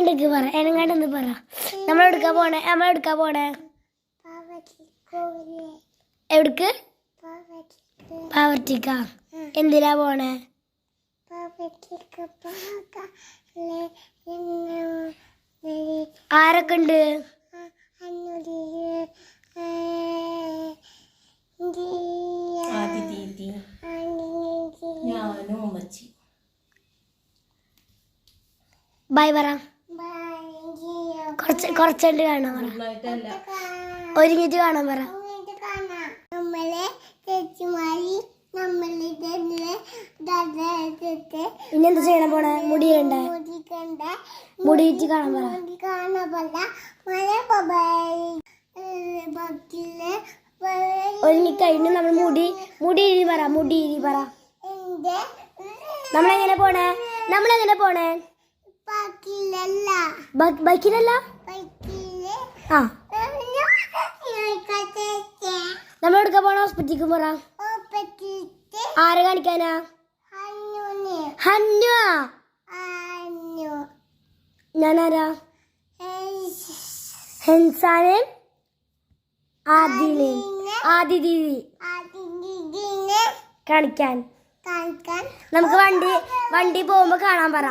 എനങ്ങാണ്ടേക്ക് പറ എനങ്ങാണ്ടെന്ന് പറ. നമ്മളെടുക്കാ പോണേ എവിടക്ക്? പാവർട്ടിക്ക. എന്തിനാ പോണേ? ആരൊക്കെ ഉണ്ട്? ബൈ പറ. കുറച്ചുണ്ട് കാണാൻ പറ. ഒരുങ്ങിട്ട് കാണാൻ പറ. ഇനി എന്താ ചെയ്യണം പോണേ? മുടിയുണ്ട്, മുടിയിട്ട് കാണാൻ പറ. ഒരുങ്ങിക്കഴിഞ്ഞ് നമ്മൾ മുടി ഇരി പറ. നമ്മളെങ്ങനെ പോണേ? ബൈക്കിലല്ല. ആ നമ്മളെടുക്ക പോണ ഹോസ്പിറ്റലിലേക്ക് പറ. ആരെ കാണിക്കാനാ? ഹന്നു. ഞാനാരാ? ഹെൻസാനെ ആദി ദീദി കാണിക്കാൻ. നമുക്ക് വണ്ടി പോകുമ്പോ കാണാൻ പറ.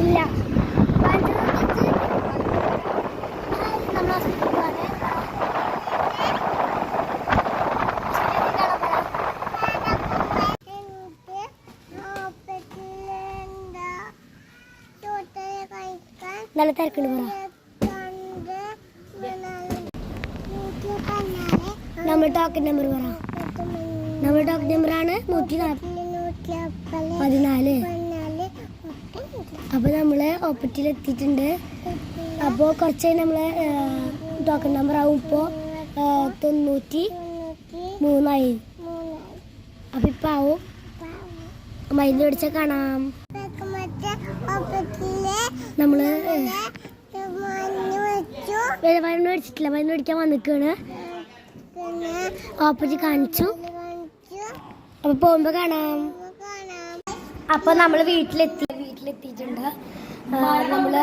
ഇല്ല നല്ല തിരക്കുണ്ട് പറ. നമ്മൾ ടോക്കൺ നമ്പർ പറ. നമ്മുടെ ടോക്കൺ നമ്പറാണ് 114. അപ്പോൾ നമ്മൾ ഓപ്പറ്റിലെത്തിയിട്ടുണ്ട്. അപ്പോൾ കുറച്ച് നമ്മൾ ടോക്കൺ നമ്പർ ആവും. ഇപ്പോൾ 93 അപ്പോൾ ഇപ്പം ആവും. മരുന്ന് മേടിച്ചാൽ കാണാം. നമ്മൾ മരുന്ന് മേടിച്ചിട്ടില്ല, മരുന്ന് മേടിക്കാൻ വന്നിക്കാണ്. ഓപ്പറ്റി കാണിച്ചു. അപ്പോൾ പോകുമ്പോൾ കാണാം. അപ്പോൾ നമ്മൾ വീട്ടിലെത്തിയിട്ടുണ്ട്. നമ്മൾ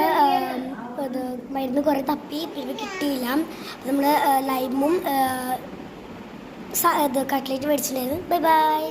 ഇത് മരുന്ന് കുറേ തപ്പി പിന്നെ കിട്ടിയില്ല. നമ്മൾ ലൈമും ഇത് കട്ട്ലേറ്റ് മേടിച്ചിട്ടുണ്ടായിരുന്നു. ബൈ.